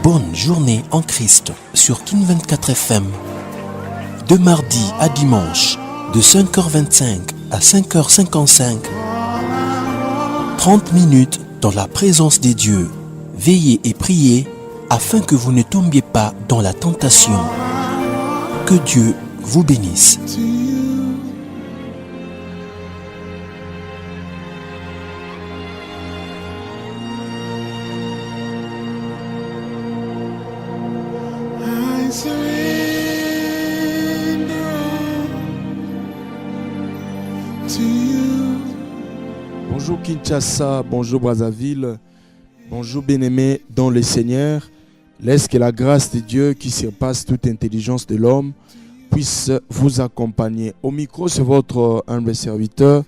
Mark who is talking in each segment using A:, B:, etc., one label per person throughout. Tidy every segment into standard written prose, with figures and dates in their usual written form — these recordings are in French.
A: Bonne journée en Christ sur King 24 FM. De mardi à dimanche, de 5h25 à 5h55. 30 minutes dans la présence des dieux. Veillez et priez afin que vous ne tombiez pas dans la tentation. Que Dieu vous bénisse.
B: Bonjour Kinshasa, bonjour Brazzaville, bonjour bien-aimés dans le Seigneur. Laisse que la grâce de Dieu qui surpasse toute intelligence de l'homme puisse vous accompagner. Au micro, c'est votre humble serviteur,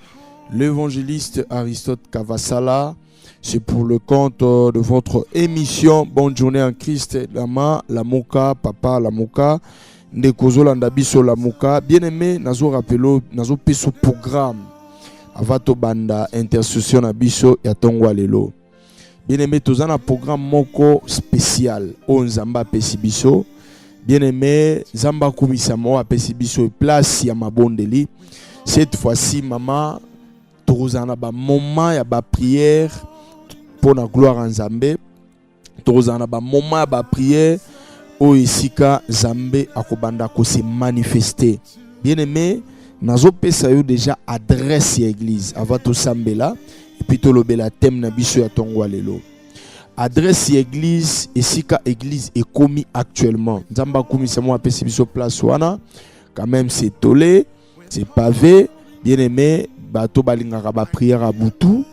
B: l'évangéliste Aristote Kavasala. C'est pour le compte de votre émission Bonne journée en Christ, Lama, Lamoka, Papa, Lamoka, Ndekozo Landabiso, Lamoka. Bien-aimé, nazo rappelo, nazo peso programme. Avato banda intercession na biso ya tongwa lelo. Bien-aimé, tozana programme moko spécial o nzamba pesi biso. Bien-aimé, zamba kumisa mo apesi biso place ya mabondeli. Cette fois-ci mama tozana ba moment ya ba prière pour la gloire en Zambé. Tozana ba moment ya ba prière o isika Zambé akobanda ko se manifester. Bien-aimé, nazo pesa yo déjà adresse ya église avato sambela et puis to lobela thème na biso ya tongwa lelo. Adresse ya église esika église est commis actuellement. Nzamba komisa mo apesi biso place wana. Quand même c'est tolé, c'est pavé. Bien-aimé, bato balingaka ba prière à butu,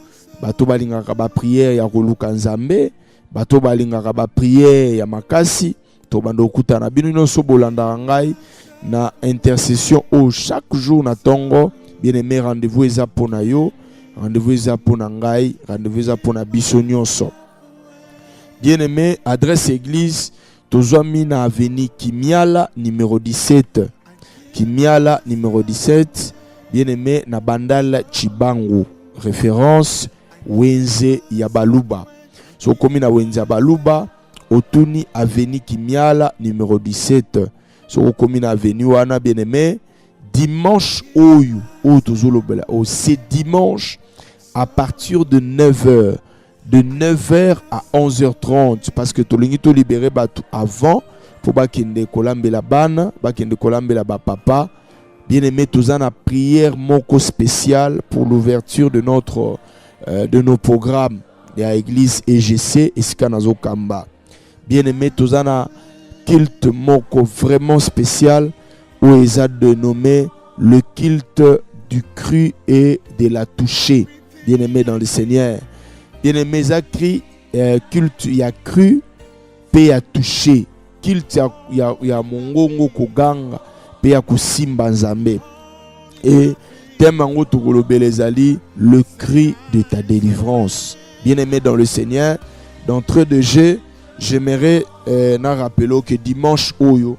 B: bato balingaka ba prière ya koluka Nzambe, bato balingaka ba prière ya makasi, to bando kutana bino nyonso bolanda ngai na intercession au chaque jour na tongo. Bien-aimé, rendez-vous eza pona yo, rendez-vous eza pona ngai, rendez-vous eza pona biso nyonso. Bien-aimé, adresse église tozwami na avenue Kimiala numéro 17. Kimiala numéro 17. Bien-aimé, na bandala Chibangu. Référence Wenze Yabaluba. So komi na Wenze Yabaluba, otuni avenue Kimiala numéro 17. So komi na avenue wana, bien-aimé, dimanche oyo tozolobela. C'est dimanche à partir de 9h. De 9h à 11h30 parce que tolingi to libéré bato avant pour bakende kolambela bana, bakende kolambela ba papa. Bien-aimé, tozana prière moko spéciale pour l'ouverture de notre de nos programmes de l'église EGC et Sikanazo Kamba. Bien-aimé, tozana culte moko vraiment spécial où ils ont dénommé le culte du cru et de la toucher. Bien-aimé dans le Seigneur. Bien-aimé, zakri culte ya cru pe ya touché. Culte ya mongongo koganga pe ya kusimba Nzambe. Et thème ango tokolobela ezali le cri de ta délivrance. Bien-aimé dans le Seigneur, d'entrée de jeu, j'aimerais na rappeler que dimanche oyo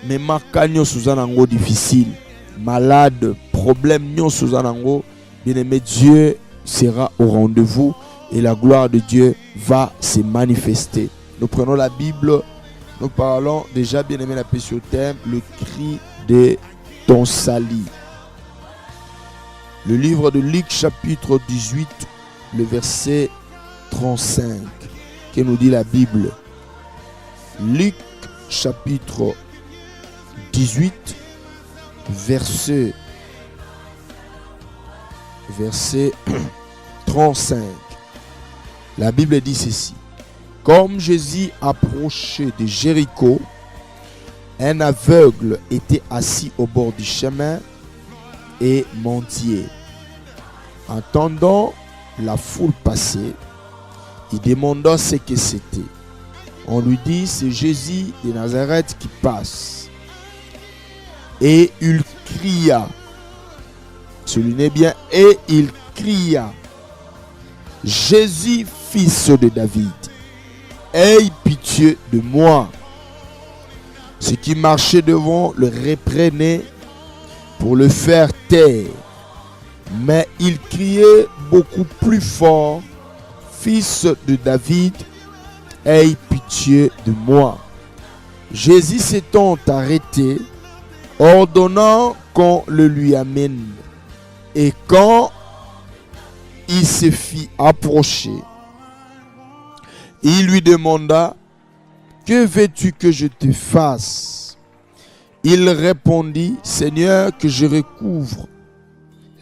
B: mais makanyo suzanango difficile, malade, problème nyon suzanango, bien-aimé, Dieu sera au rendez-vous et la gloire de Dieu va se manifester. Nous prenons la Bible, nous parlons déjà, bien-aimé, la paix sur thème, le cri de ton salut. Le livre de Luc chapitre 18, le verset 35, que nous dit la Bible. Luc chapitre 18, verset 35. La Bible dit ceci. Comme Jésus approchait de Jéricho, un aveugle était assis au bord du chemin et mendiait. Entendant la foule passer, il demanda ce que c'était. On lui dit, c'est Jésus de Nazareth qui passe. Et il cria. Soulignez bien, et il cria. Jésus, fils de David, aie pitié de moi. Ceux qui marchaient devant le reprenaient pour le faire taire. Mais il criait beaucoup plus fort, « Fils de David, aie pitié de moi. » Jésus s'étant arrêté, ordonnant qu'on le lui amène. Et quand il se fit approcher, il lui demanda, « Que veux-tu que je te fasse ?» Il répondit, « Seigneur, que je recouvre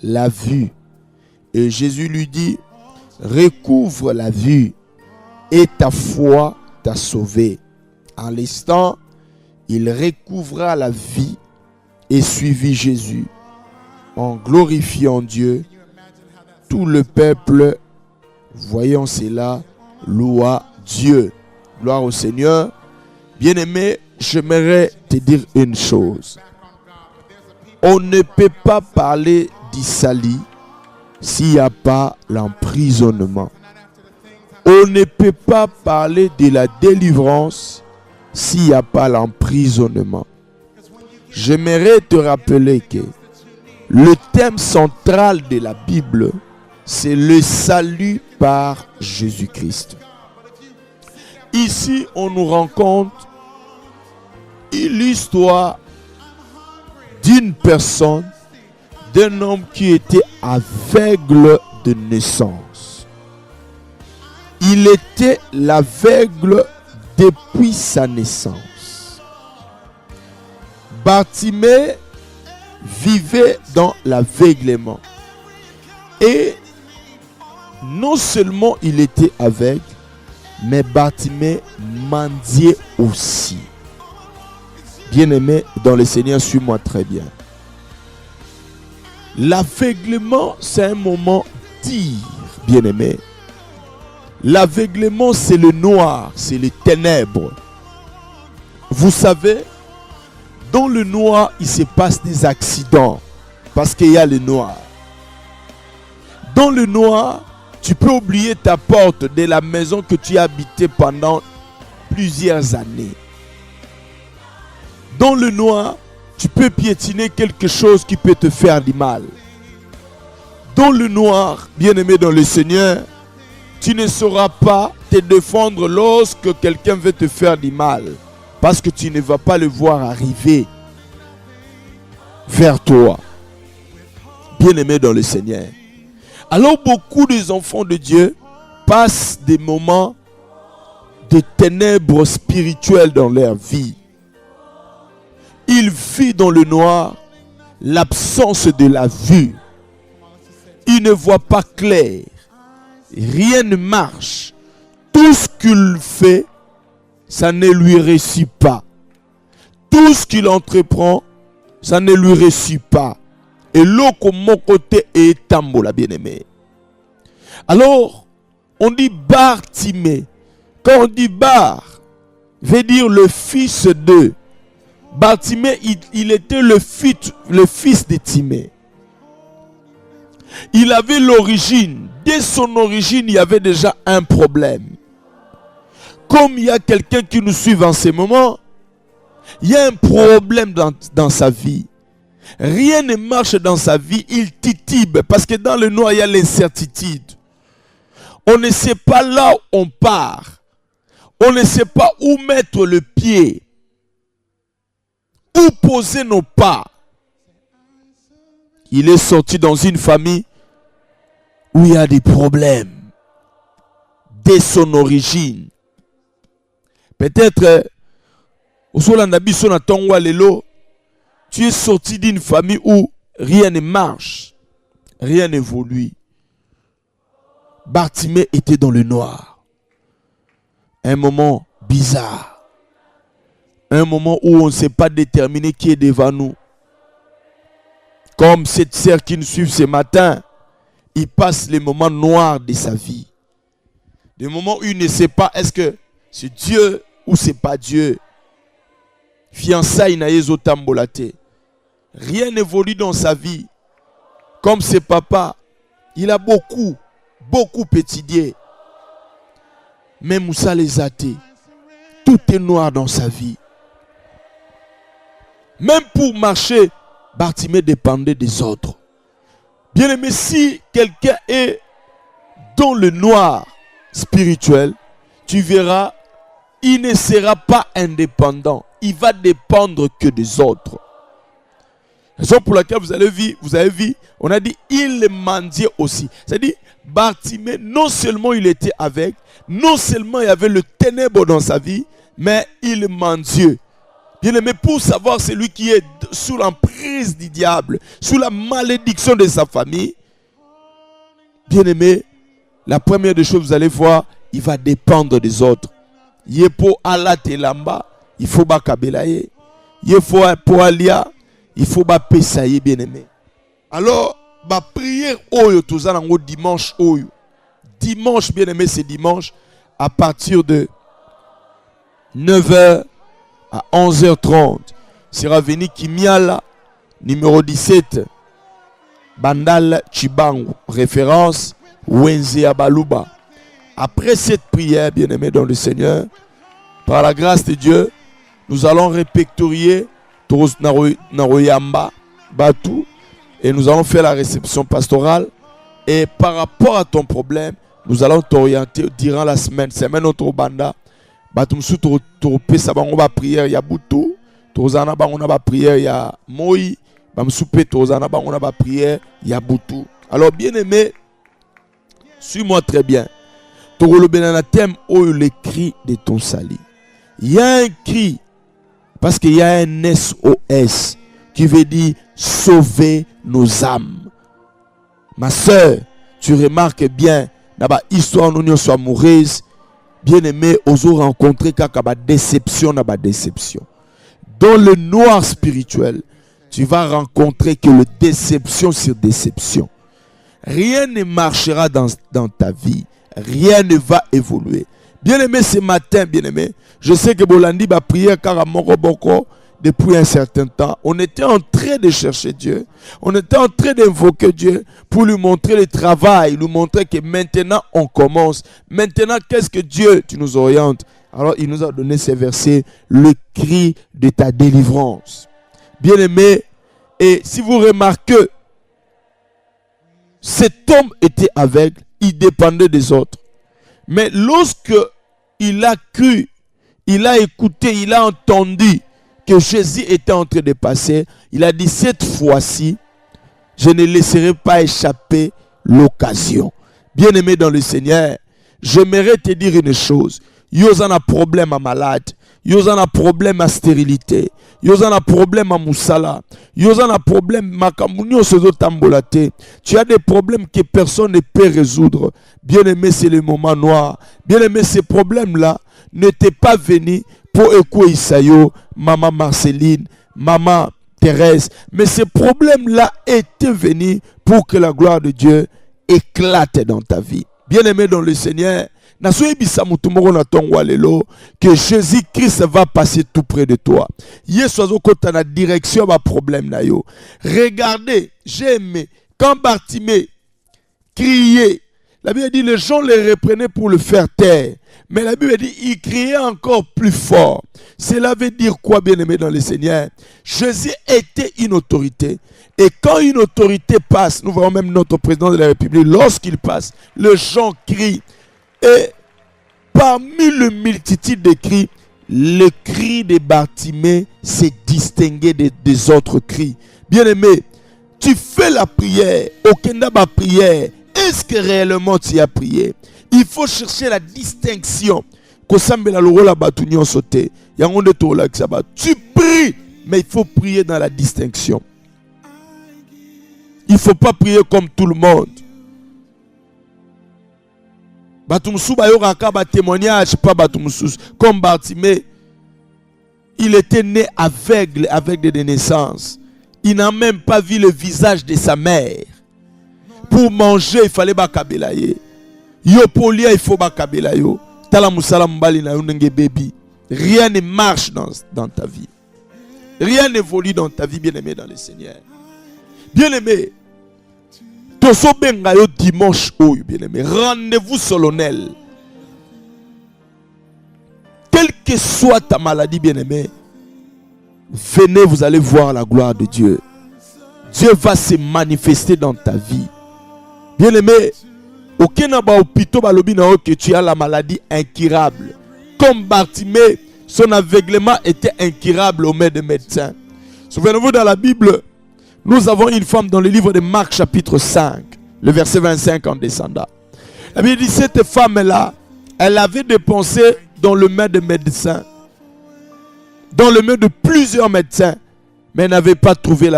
B: la vue. » Et Jésus lui dit, « Recouvre la vue, et ta foi t'a sauvé. » En l'instant, il recouvra la vie et suivit Jésus en glorifiant Dieu. Tout le peuple, voyant cela, loua Dieu. Gloire au Seigneur. Bien-aimé, j'aimerais te dire une chose. On ne peut pas parler d'Isali s'il n'y a pas l'emprisonnement. On ne peut pas parler de la délivrance s'il n'y a pas l'emprisonnement. J'aimerais te rappeler que le thème central de la Bible, c'est le salut par Jésus-Christ. Ici, on nous rend compte l'histoire d'une personne, d'un homme qui était aveugle de naissance. Il était l'aveugle depuis sa naissance. Bartimée vivait dans l'aveuglement. Et non seulement il était aveugle, mais Bartimée mendiait aussi. Bien-aimé dans le Seigneur, suis-moi très bien. L'aveuglement, c'est un moment dire, bien-aimé. L'aveuglement, c'est le noir, c'est les ténèbres. Vous savez, dans le noir, il se passe des accidents parce qu'il y a le noir. Dans le noir, tu peux oublier ta porte de la maison que tu as habitée pendant plusieurs années. Dans le noir, tu peux piétiner quelque chose qui peut te faire du mal. Dans le noir, bien-aimé dans le Seigneur, tu ne sauras pas te défendre lorsque quelqu'un veut te faire du mal, parce que tu ne vas pas le voir arriver vers toi. Bien-aimé dans le Seigneur. Alors beaucoup des enfants de Dieu passent des moments de ténèbres spirituelles dans leur vie. Ils vivent dans le noir, l'absence de la vue. Ils ne voient pas clair. Rien ne marche. Tout ce qu'il fait, ça ne lui réussit pas. Tout ce qu'il entreprend, ça ne lui réussit pas. Et l'autre, mon côté, est tambola, bien-aimé. Alors, on dit Bartimée. Quand on dit Bar, veut dire le fils de. Bartimée, il était le fils de Timée. Il avait l'origine. Dès son origine, il y avait déjà un problème. Comme il y a quelqu'un qui nous suit en ce moment, il y a un problème dans sa vie. Rien ne marche dans sa vie, il titube. Parce que dans le noir, il y a l'incertitude. On ne sait pas là où on part. On ne sait pas où mettre le pied. Où poser nos pas. Il est sorti dans une famille où il y a des problèmes. Dès son origine. Peut-être, tu es sorti d'une famille où rien ne marche. Rien n'évolue. Bartimée était dans le noir. Un moment bizarre. Un moment où on ne sait pas déterminer qui est devant nous. Comme cette sœur qui nous suit ce matin, il passe les moments noirs de sa vie. Des moments où il ne sait pas est-ce que c'est Dieu ou c'est pas Dieu. Fiançailles na yezo tambolate. Rien n'évolue dans sa vie. Comme ses papas, il a beaucoup étudié. Mais Moussa les athées, tout est noir dans sa vie. Même pour marcher Bartimée dépendait des autres. Bien-aimé, si quelqu'un est dans le noir spirituel, tu verras, il ne sera pas indépendant. Il va dépendre que des autres. Raison pour laquelle vous avez vu, on a dit, il mendiait aussi. C'est-à-dire, Bartimée, non seulement il était aveugle, non seulement il y avait le ténèbre dans sa vie, mais il mendiait. Bien-aimé, pour savoir celui qui est sous l'emprise du diable, sous la malédiction de sa famille, bien-aimé, la première des choses, vous allez voir, il va dépendre des autres. Yepo ala telamba, il faut ba kabelaye. Yepo pour alia, il faut ba pesaye, bien-aimé. Alors, ba prière oyo tozanango dimanche oyo. Dimanche, bien-aimé, c'est dimanche à partir de 9h à 11h30. Sera venu Kimiala, numéro 17, Bandal Chibangu, référence Wenze Abaluba. Après cette prière, bien-aimé dans le Seigneur, par la grâce de Dieu, nous allons répertorier Toros Naroyamba, Batu, et nous allons faire la réception pastorale. Et par rapport à ton problème, nous allons t'orienter durant la semaine. Semaine autre banda. Batumsu Toropé Sabango ba prière ya Boutou. Torozana Bangona ba prière ya Moi. Bamsoupe Torozana Bangona ba prière ya Boutou. Alors bien-aimé, suis-moi très bien. Torolo Benanatem ou le cri de ton salut. Il y a un cri parce qu'il y a un SOS qui veut dire sauver nos âmes. Ma soeur, tu remarques bien, dans l'histoire nous sommes amoureuse, bien aimé, osons rencontrer kaka déception, déception. Dans le noir spirituel, tu vas rencontrer que le déception sur déception. Rien ne marchera dans ta vie. Rien ne va évoluer. Bien-aimé, ce matin, bien-aimé, je sais que Bolandi va prier car à Moroboko depuis un certain temps. On était en train de chercher Dieu. On était en train d'invoquer Dieu pour lui montrer le travail, lui montrer que maintenant on commence. Maintenant, qu'est-ce que Dieu, tu nous orientes? Alors, il nous a donné ces versets, le cri de ta délivrance. Bien-aimé, et si vous remarquez, cet homme était aveugle, il dépendait des autres. Mais lorsque il a cru, il a écouté, il a entendu que Jésus était en train de passer, il a dit, cette fois-ci, je ne laisserai pas échapper l'occasion. Bien-aimé dans le Seigneur, j'aimerais te dire une chose. Yosan a problème à malade. Yosan a problème à stérilité. Yosan a problème à moussala. Yosan a problème makamunyo sezo tambolate. Tu as des problèmes que personne ne peut résoudre. Bien-aimé, c'est le moment noir. Bien-aimé, ces problèmes-là n'étaient pas venus pour Eko Isayo, maman Marceline, maman Thérèse. Mais ces problèmes-là étaient venus pour que la gloire de Dieu éclate dans ta vie. Bien-aimé dans le Seigneur, que Jésus-Christ va passer tout près de toi. La direction va problème. Regardez, j'ai aimé quand Bartimée criait. La Bible dit les gens les reprenaient pour le faire taire. Mais la Bible dit il criait encore plus fort. Cela veut dire quoi, bien-aimé dans le Seigneur? Jésus était une autorité. Et quand une autorité passe, nous voyons même notre président de la République, lorsqu'il passe, les gens crient. Et parmi le multitude de cris, le cri de Bartimée s'est distingué des autres cris. Bien-aimé, tu fais la prière, aucun n'a prière. Est-ce que réellement tu as prié? Il faut chercher la distinction. Tu pries, mais il faut prier dans la distinction. Il ne faut pas prier comme tout le monde. Témoignage, pas comme Bartimée, il était né aveugle de naissance. Il n'a même pas vu le visage de sa mère. Pour manger, il fallait bakabelaye. Yo polia, il faut bakabelayo. Tala musala mbali na yunenge baby. Rien ne marche dans ta vie. Rien n'évolue dans ta vie, bien-aimé dans le Seigneur. Bien-aimé, toso benga yo dimanche oyo, bien-aimé. Rendez-vous solennel. Quelle que soit ta maladie, bien-aimé, venez, vous allez voir la gloire de Dieu. Dieu va se manifester dans ta vie. Bien-aimé, aucun hôpital que tu as la maladie incurable. Comme Bartimée, son aveuglement était incurable aux mains des médecins. Souvenez-vous, dans la Bible, nous avons une femme dans le livre de Marc chapitre 5, le verset 25 en descendant. La Bible dit, cette femme-là, elle avait dépensé dans le main des médecins, dans le main de plusieurs médecins, mais elle n'avait pas trouvé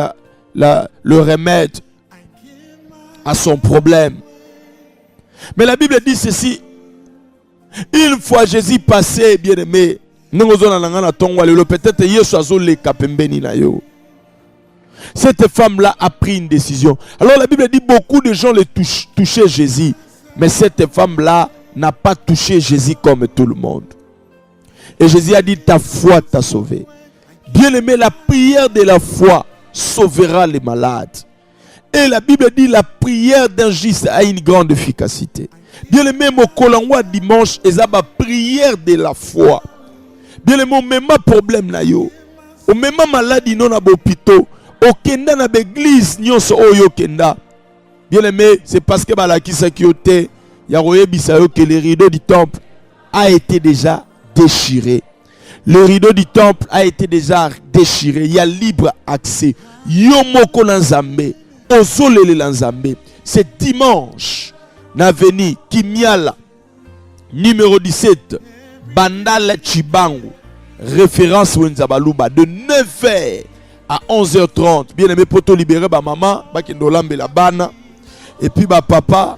B: le remède à son problème. Mais la Bible dit ceci, une fois Jésus passé, bien-aimé, peut-être cette femme-là a pris une décision. Alors la Bible dit beaucoup de gens touchaient Jésus, mais cette femme-là n'a pas touché Jésus comme tout le monde. Et Jésus a dit, ta foi t'a sauvé. Bien-aimé, la prière de la foi sauvera les malades. Et la Bible dit, la prière d'un juste a une grande efficacité. Bien-aimé, mon colangwa dimanche, et ça va prière de la foi. Bien-aimé, même problème na yo, au même maladie non na bopito, au kenda na l'église nyonso oyo kenda. Bien-aimé, c'est parce que balakisa kiote, ya royebisa yo que le rideau du temple a été déjà déchiré. Le rideau du temple a été déjà déchiré. Il y a libre accès. Yo moko na Nzambe, ozolele la Nzambe. C'est dimanche. Naveni Kimiala numéro 17 Bandala Chibangu, référence Wenzabaluba, de 9h à 11h30. Bien aimé poto libérer ba maman bakendo lambe la bana et puis ba papa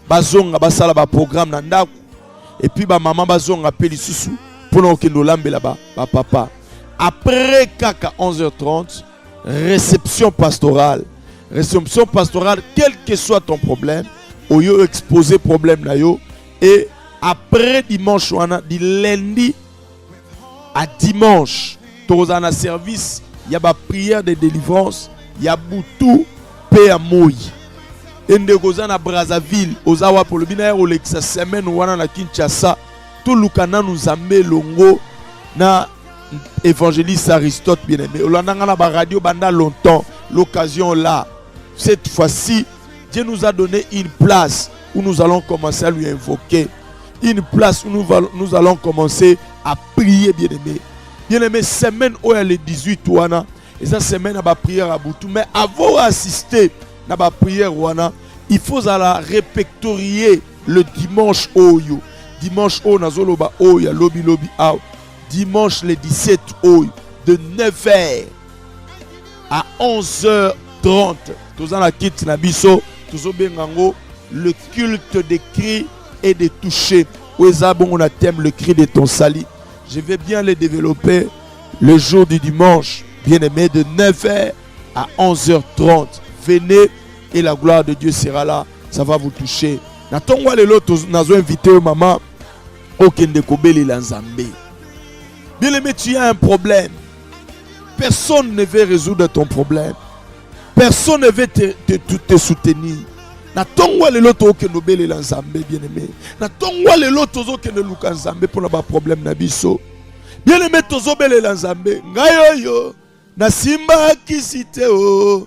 B: bazonga basala ba programme na ndako et puis ba maman bazonga peli susu pour okendo lambe la ba papa. Après kaka 11h30 réception pastorale. Réception pastorale, quel que soit ton problème, au lieu exposer problème na yo, et après dimanche du lundi à dimanche tous en service, il y a ba prière de délivrance, il y a boutou pe à moyi et ndegoza na Brazzaville ozawa pour le binaire au lexa semaine wana na Kinshasa tout lukana nous amé longo na évangéliste Aristote bien-aimé olandanga na ba radio banda longtemps l'occasion là. Cette fois-ci, Dieu nous a donné une place où nous allons commencer à lui invoquer. Une place où nous allons commencer à prier, bien-aimé. Bien-aimé, semaine où elle est 18 ouana. Et cette semaine, on va prier à Boutou. Mais avant d'assister à la prière ouana, il faut la répertorier le dimanche oyo. Dimanche oyo, nazoloba oyo, lobi lobi out. Dimanche le 17 oyo, de 9h à 11h30. Tous en la quitte nabiso, tous au bengango, le culte des cris et des touchés. Où on a thème le cri de ton salut. Je vais bien les développer le jour du dimanche, bien aimé, de 9h à 11h30. Venez et la gloire de Dieu sera là. Ça va vous toucher. Natongwa les lots, nous avons invité maman au Kendekobeli Lanzambe. Bien aimé, tu as un problème. Personne ne veut résoudre ton problème. Personne ne veut te soutenir. Na tongwa le loto ke nobele la Nzambe bien-aimé. Na tongwa le loto zo ke ne luka Nzambe pour na ba problème na biso. Bien-aimé tozo bele la Nzambe. Ngayo yo na simba kisite o.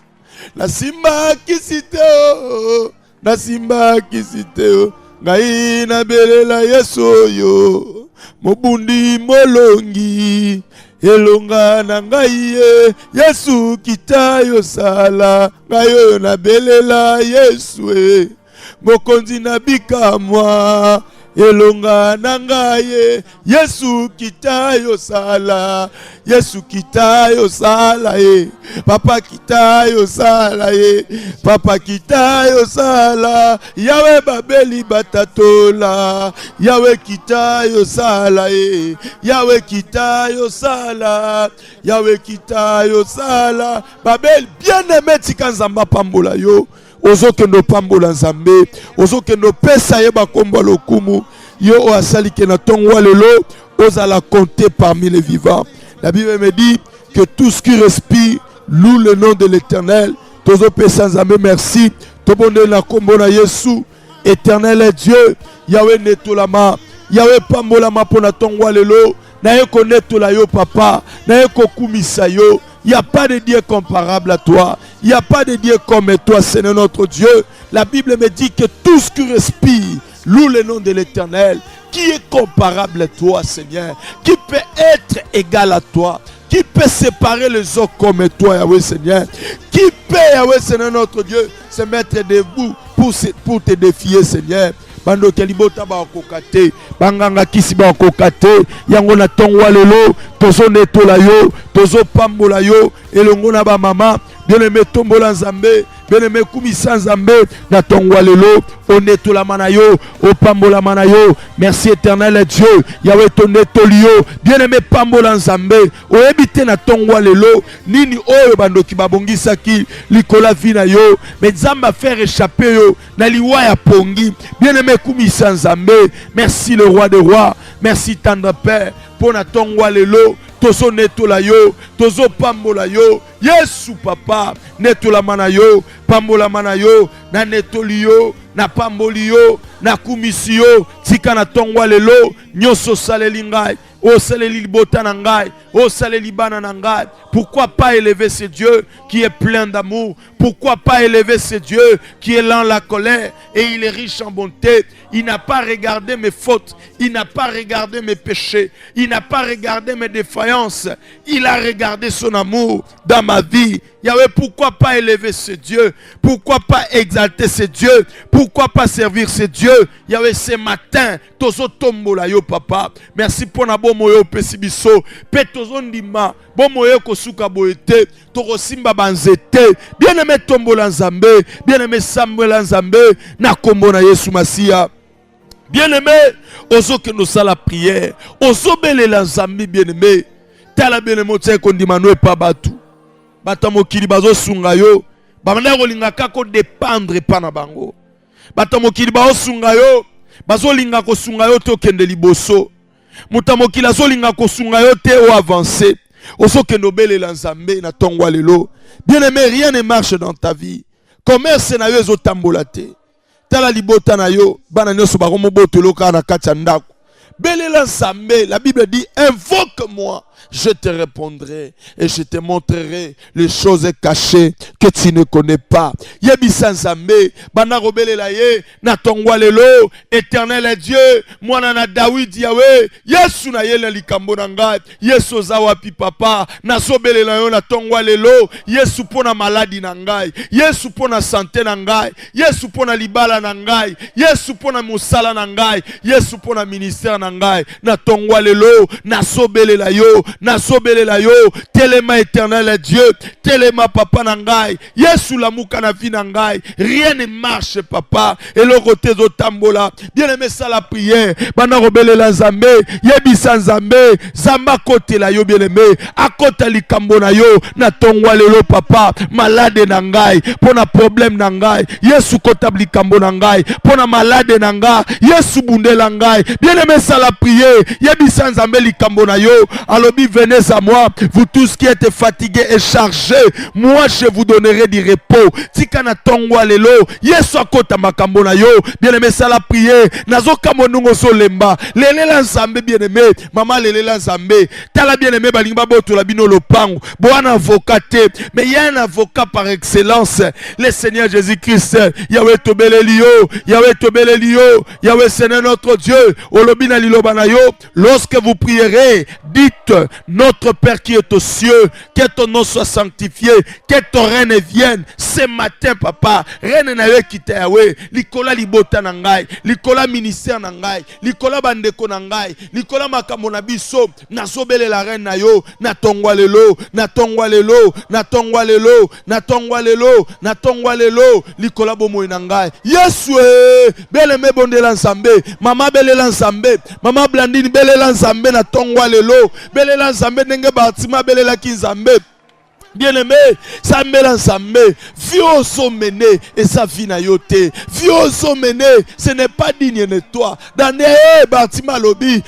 B: Na simba kisite o. Na simba kisite o. Ngai na bele la Yesu yo. Mobundi molongi. Elonga na ngai Yesu kitayo sala ngayo na belela Yesu mokonzi na bikamwa elonga na ngai Yesu kitayo sala Yesu kitayo sala papa kitayo sala papa kitayo sala yawe babeli batatola yawe kitayo sala yawe kitayo sala yawe kitayo sala babel bien-aimé tika Nzamba pambola yo ozokendo pambola Nzambe ozokendo pesa ye bakombo lokumu yo asali ke na tongwa lelo ozala compter parmi les vivants. La Bible me dit que tout ce qui respire loue le nom de l'Éternel. Tozo pesa Nzambe merci tobonde na kombo na Yesu. Éternel est Dieu. Yahweh netolama Yahweh pambola ma pona tongwa lelo na ye konetola yo papa na ye kokumisa yo Il n'y a pas de Dieu comparable à toi. Il n'y a pas de Dieu comme toi, Seigneur notre Dieu. La Bible me dit que tout ce qui respire loue le nom de l'Éternel. Qui est comparable à toi, Seigneur? Qui peut être égal à toi? Qui peut séparer les autres comme toi, Yahweh Seigneur? Qui peut, Yahweh Seigneur notre Dieu, se mettre debout pour te défier, Seigneur? Bando kelibota ba kokate banganga kisi ba kokate yango na tongwa lelo tozo netola yo tozo pambola yo elongo na ba mama bien-aimé tombola nzambe bien-aimé kumisa nzambe na tongwa lelo onetola manayo opambola manayo. Merci éternel Dieu Yahweh ton netolio bien-aimé pambola nzambe oebite na tongwa lelo nini oyo bandoki babongisa ki likola vina yo mais nzamba faire échapper yo na liwa ya pongi bien-aimé kumisa nzambe. Merci le roi des rois, merci tendre père pour na tongwa lelo tozo netola yo tozo pambola yo Yesu papa netola manayo pambola manayo na netoli yo na pamboli yo na kumisi yo tika na tongwa lelo nyoso saleli ngai o saleli libota na ngai o saleli bana na ngai. Pourquoi pas élever ce Dieu qui est plein d'amour? Pourquoi pas élever ce Dieu qui est lent la colère et il est riche en bonté? Il n'a pas regardé mes fautes, il n'a pas regardé mes péchés, il n'a pas regardé mes défaillances, il a regardé son amour dans ma vie. Yahweh, pourquoi pas élever ce Dieu? Pourquoi pas exalter ce Dieu? Pourquoi pas servir ce Dieu? Yahweh, ce matin, tozo tombola yo papa. Merci pour na bomo yo pesibiso. Pe tozo ndima, bomo yo kosuka boete, toro simba banzete. Bien-aimé tombola nzambe, bien-aimé Samuel nzambe, na kombo na Yesu Masia. Bien-aimé, ozo que nous sa la prière, ozo bele la nzambe bien-aimé. Tala bien-aimé tse kondima no pa batu. Batamokili bazo sunga yo bamanda kolinga kako dépendre pa na bango. Batamokili bazo sunga yo bazo linga ko sunga yo to kende liboso. Mutamokili azo linga ko sunga yo te o avancer. Oso kendo bele la nzambe na tongwa lelo. Bien-aimé, rien ne marche dans ta vie. Commerce na yo zo tambolate. Tala libota na yo bana nyoso ba komo botolo ka na kati ndako. Bele la nzambe, la Bible dit invoque-moi. Je te répondrai et je te montrerai les choses cachées que tu ne connais pas. Yebisa nzambe, bana robele la ye, na tongwa lelo, éternel est Dieu, mwana na David Yahweh, Yesu na ye na likambo na ngai, Yesu zawapi papa, na sobele la yo na tongwa lelo, Yesu pona maladi na ngai, Yesu pona santé na ngai, Yesu pona libala na ngai, Yesu pona musala na ngai, Yesu pona ministère na ngai, na tongwa lelo, na sobele la yo, na sobele la yo, telema éternel est Dieu, telema papa nangai, Yesu la muka na vie nangai, rien ne marche papa, et le côté de tambola, bien aimé ça la prière, bana robele la nzambe, yebisa nzambe, zamba kote la yo bien aimé, akota likambo na yo, na tongwa lelo papa, malade nangai, pona problème nangai, Yesu kota likambo nangai, pona malade nangai, Yesu bunde nangai, bien aimé ça la prière, yebisa nzambe likambo na yo, alobi venez à moi, vous tous qui êtes fatigués et chargés, moi je vous donnerai du repos. Tikana tongwa lelo, Yesu akota makambo na yo, bien-aimé ça la prière, nazo kamonungo so lemba, lele la nzambe bien-aimé, maman lele la nzambe, tala bien-aimé balingba boto la bino lopango, bo un avocat, mais il y a un avocat par excellence, le Seigneur Jésus-Christ, Yahweh tobele liyo, Yahweh tobele liyo, Yahweh Seigneur notre Dieu, olobina liloba na yo, lorsque vous prierez, dites, notre Père qui est aux cieux, que ton nom soit sanctifié, que ton règne vienne. Ce matin, papa, règne na yo kite yawe, likola libota na ngai, likola ministère na ngai, likola bandeko na ngai, likola makambo na biso, na sobele la reine na yo, na tongwa lelo, na tongwa lelo, na tongwa lelo, na tongwa lelo, na tongwa lelo, likola bomo na ngai. Yesu, bele me bonde la nzambe, mama bele la nzambe, mama Blandine bele la nzambe na tongwa lelo, bele la nzambe nenge batima bele la ki nzambe. Bien-aimé, ça mêle ensemble. Vioso mené et ça vient yote. Vioso mené, ce n'est pas digne de toi. Dans les bâtiments lobby,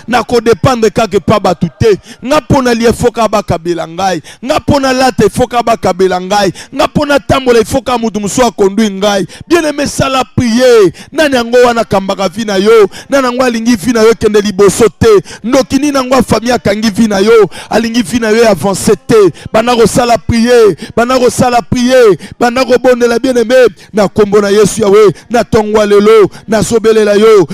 B: n'a qu'au dépendre quelque pas batouté. N'a pona lié foka baka belangai. N'a pona late foka baka belangai. N'a pona tamole foka mudumso conduit ngai. Bien-aimé, ça la prière. Nanyango wana kambaka vina yo. Nanangwa lingi vina yo kende libosote. Nokini nangwa famille kangi vina yo. Alingi vina yo avancete. Banako sala prier, banako sala prier, banako bonde la bien-aimé, na kombo na Yesu Yahweh, na tongwa lelo, na sobele la yo,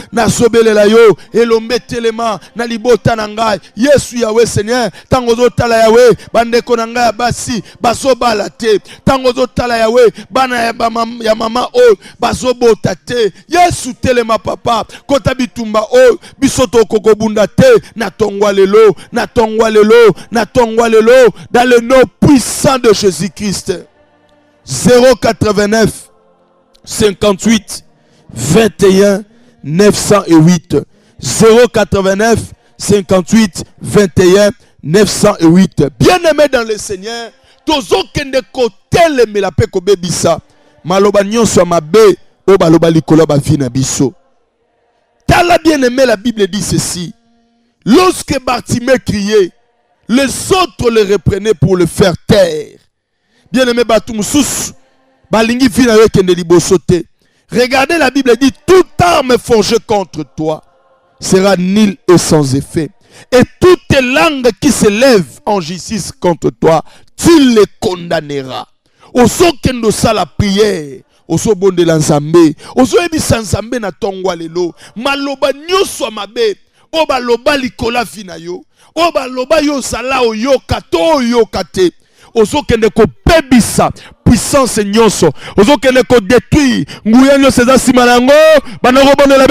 B: elombe telema, na libota na ngai, Yesu Yahweh Seigneur, tango zo tala Yahweh, bandeko na ngai basi, baso balate, tango zo tala Yahweh, bana ya mama o, baso bota te, Yesu telema papa, kota bitumba o, bisoto koko bunda te, na tongwa lelo, dans le nom puissant de Jésus-Christ. 089 58 21 908. 089 58 21 908. Bien-aimé dans le Seigneur, tozo kende kotel me la pe ko bebisa. Maloba nyonso mabe o baloba likolo ba vina biso. Tala bien-aimé, la Bible dit ceci. Lorsque Bartimée criait, les autres le reprenaient pour le faire taire. Bien-aimé Batumsous, balingi fina yo kende libosote. Regardez, la Bible dit, toute arme forgée contre toi sera nulle et sans effet. Et toute langue qui se lève en justice contre toi, tu les condamneras. Oso kendo sa la prière. Oso bonde l'ensemble. Oso ebi sansambe na tongwa lelo. Maloba nyonso mabe. Oba loba likola fina yo. Oba loba yo sala o yo kato yo kate. Oso kende ko pebisa puissance nyonso. Oso kende ko détruire. Nguya nyonso eza sima nango. Banako bondela.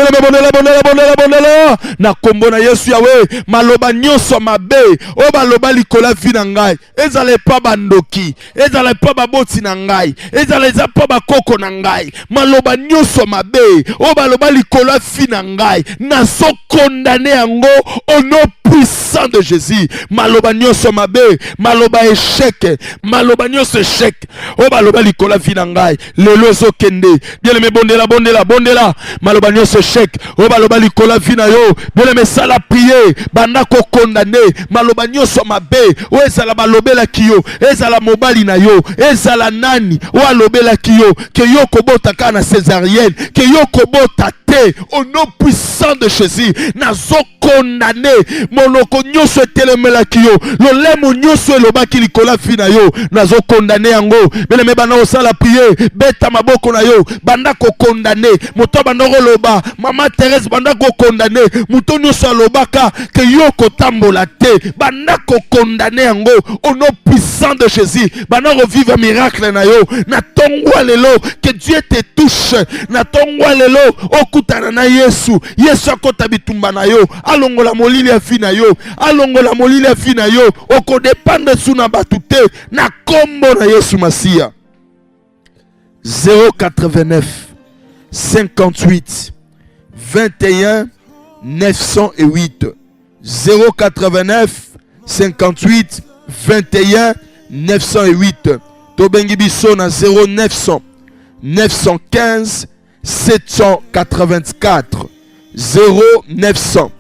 B: Na kombo na Yesu Yahweh. Maloba nyonso mabe. Oba loba likola fina ngai. Ezale pa bandoki. Ezale pa baboti na ngai. Ezale za pa bakoko na ngai. Maloba nyonso mabe. Oba loba likola fina ngai. Na so condamné yango au nom puissant de Jésus. Maloba nyonso mabe. Maloba échec. Maloba nyonso échec. Oba loba likola fina ngai. Lelo zo kende. Bien aimé bondela. Maloba nyonso échec. Oba loba likola fina yo. Bien aimé sala prier. Bandako condamné. Maloba nyonso mabe. O ezala balobela kiyo. Ezala mobali na yo. Ezala nani. O alobela kiyo. Ke yo kobota kana césarienne. Ke yo kobota te. Au nom puissant de Jésus. Nazo condamné. Monoko nyonso etelemela kiyo. Lolemo nyonso elobaki likola fina yo. Nazo condamné yango. Bien-aimé bana osala prier. Beta maboko na yo. Bandako condamné. Moto bandako loba. Mama Thérèse bandako condamné. Moto nyonso alobaka ke yo kotambola te. Bandako condamné yango. Au nom puissant de Jésus. Bandako vive miracle na yo. Na tongwa lelo. Que Dieu te touche. Na tongwa lelo. Okutana na Yesu. Yesu akota bitumba na yo. Alongola molili ya fina yo. Alongola molili ya fina yo. Oko dépendre suna batute. Na kombo na Yesu Masia. 089 58 21 908. 089 58 21 908. Tobengi biso na 0900 915 784. 0900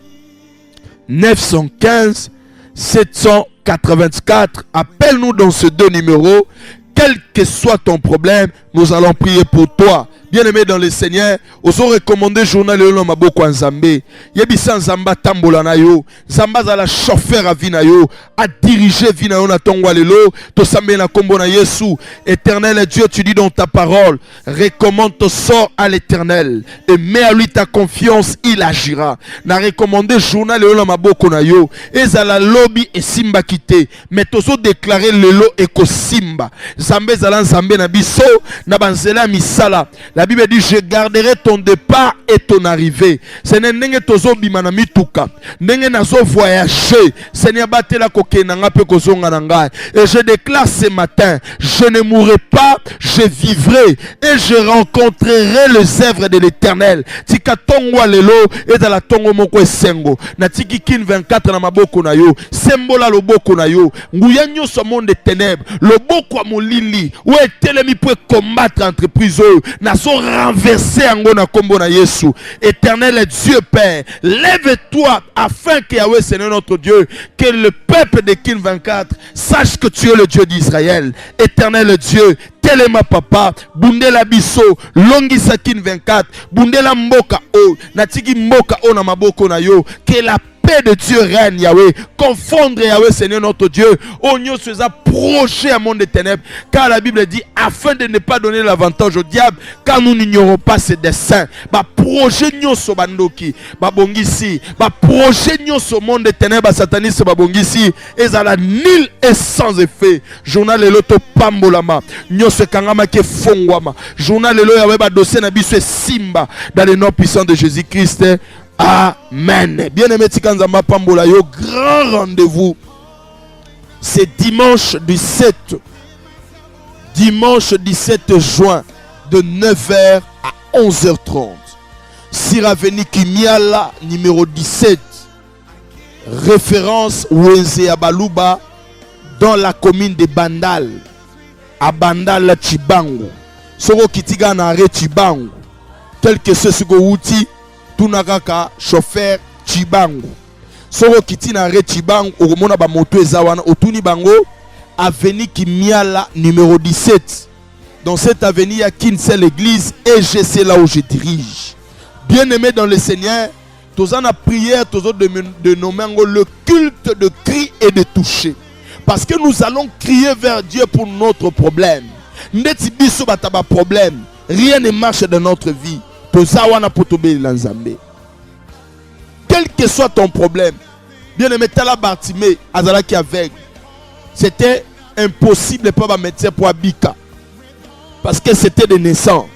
B: 915 784. Appelle-nous dans ces deux numéros. Quel que soit ton problème, nous allons prier pour toi. Bien-aimé dans le Seigneur, oso recommandé journal le maboko nzambe. Yebisa nzamba tambola na yo. Nzamba za la chauffeur a vina yo, a diriger vina yo na tongwa lelo, to sambe na kombo na Yesu. Éternel Dieu, tu dis dans ta parole, recommande ton sort à l'Éternel et mets à lui ta confiance, il agira. Na recommandé journal le maboko na yo. Ezala lobby et simba kité, mais tozo déclarer lelo eko simba. Nzambe zala nzambe na biso na banzela misala. La Bible dit, je garderai ton départ et ton arrivée. Seigneur, ndenge tozo bimana mituka, ndenge nazo voyager, Seigneur, batela kokenanga pe kozonga na ngai. Et je déclare ce matin, je ne mourrai pas, je vivrai et je rencontrerai les œuvres de l'Éternel. Tika tongo lelo et dans la tongo moko esengo. Na tiki kin 24 na maboko na yo, sembola loboko na yo. Nguya nyoso monde des ténèbres, loboko molili, ou etelemi pour combattre entreprise na so renverser ango na kombo na Yesu. Éternel Dieu Père, lève-toi afin que Yahweh Seigneur notre Dieu, que le peuple de Kin 24 sache que tu es le Dieu d'Israël. Éternel Dieu, telema papa, bundela biso, longisa Kin 24, bundela mboka o, natiki mboka o na maboko na yo, que la paix de Dieu règne, Yahweh. Confondre, Yahweh, Seigneur notre Dieu. Oignon se projet à monde des ténèbres. Car la Bible dit, afin de ne pas donner l'avantage au diable, car nous n'ignorons pas ses desseins. Ba projet nyo so bandoki, ba bongisi, ba projet nyo so monde des ténèbres, sataniste ba bongisi, et à la nil et sans effet. Journal le loto pambolama, nyo se kangama ke fongwama. Journal le lo Yahweh ba dossier na biso simba, dans le nom puissant de Jésus-Christ. Amen. Bien-aimé Tikanzamba Pambola, yo grand rendez-vous. C'est dimanche 17 juin de 9h à 11h30. Siraveni Kimiala numéro 17. Référence Wenze Abaluba dans la commune de Bandal. À Bandal Chibangu. Soro Kitiga na re Chibangu. Tel que ce Outi. Tunakaka chauffeur Chibangu. Soro kiti na re Chibangu okomona ba moto ezawana otuni bango avenue Kimiala numéro 17. Dans cette avenue il y a qu'une seule église et je sais là où je dirige. Bien-aimé dans le Seigneur, tous en a prière, tous de nommer le culte de cri et de toucher. Parce que nous allons crier vers Dieu pour notre problème. Ndeti biso bataba problème, rien ne marche dans notre vie. Quel que soit ton problème, bien aimé Tala Bartimée, Azala qui aveugle, c'était impossible pour un médecin pour Abika parce que c'était de naissance.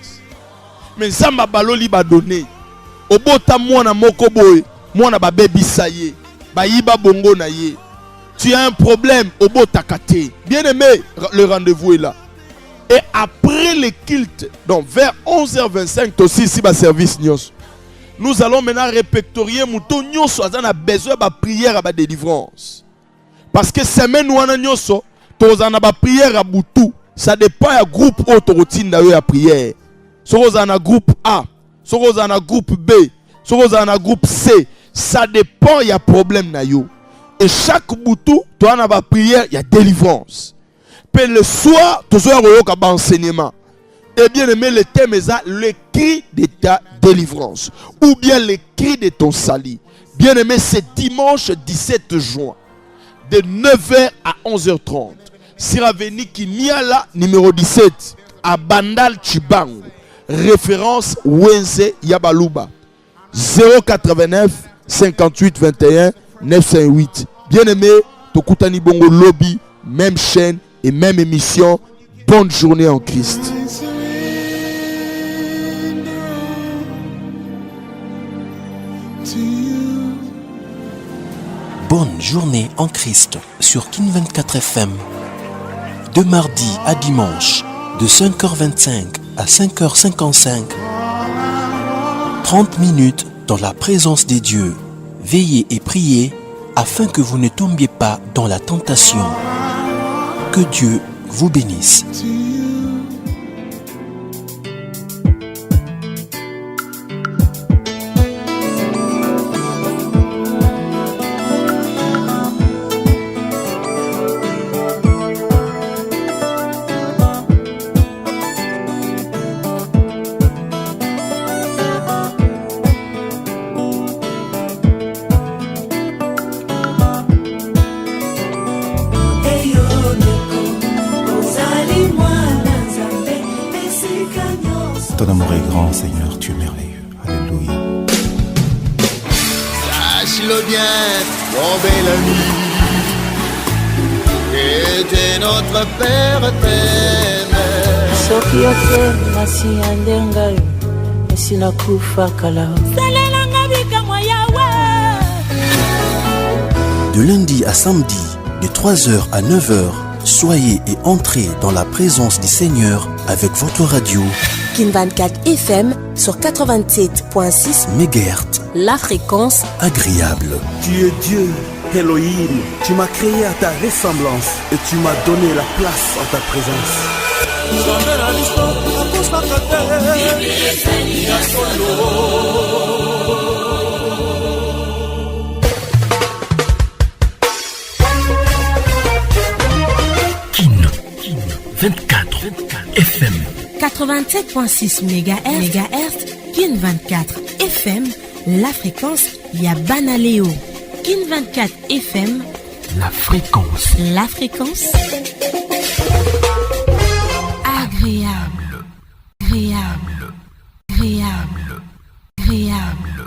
B: Mais ça m'a baloli ba donné. Obota mwana mokoboy, mwana ba baby saye, ba yiba bongo na ye. Tu as un problème, obota kate. Bien aimé, le rendez-vous est là. Et après le culte, donc vers 11h25, aussi ici, ma service, nous allons maintenant répertorier mouton nyoso, on a besoin de prière à la délivrance. Parce que semaine où on a nyoso, on a prière à boutou. Ça dépend du groupe autorité de la prière. Si on a un groupe A, si on a un groupe B, si on a un groupe C, ça dépend, il y a problème. Et chaque boutou, tu as une prière, il y a délivrance. Puis le soir, tu as un enseignement. Et bien aimé, le thème est le cri de ta délivrance. Ou bien le cri de ton salut. Bien aimé, c'est dimanche 17 juin. De 9h à 11h30. Siraveni Kimiala, numéro 17. À Bandal Chibangu. Référence Wenze Yabaluba. 089 58 21 958. Bien aimé, Tokutani Bongo Lobby, même chaîne et même émission. Bonne journée en Christ.
A: Bonne journée en Christ sur Kin 24 FM. De mardi à dimanche, de 5h25 à 5h55. 30 minutes dans la présence des dieux. Veillez et priez afin que vous ne tombiez pas dans la tentation. Que Dieu vous bénisse.
C: Ton amour est grand, Seigneur, tu es merveilleux. Alléluia.
D: Sache-le bien, mon bel ami, que Dieu notre Père t'aime.
E: soki otema siyandenga esina kufa kala salelanga bikamwa yawe.
A: De lundi à samedi, de 3h à 9h, soyez et entrez dans la présence du Seigneur avec votre radio
F: Kin 24 FM sur 87.6
A: MHz,
F: la fréquence
A: agréable.
G: Tu es Dieu, Elohim, tu m'as créé à ta ressemblance et tu m'as donné la place en ta présence.
A: Kin 24 FM
F: 87.6 MHz, Kin 24 FM, la fréquence Yabanaleo. Kin 24 FM,
A: la fréquence
F: agréable.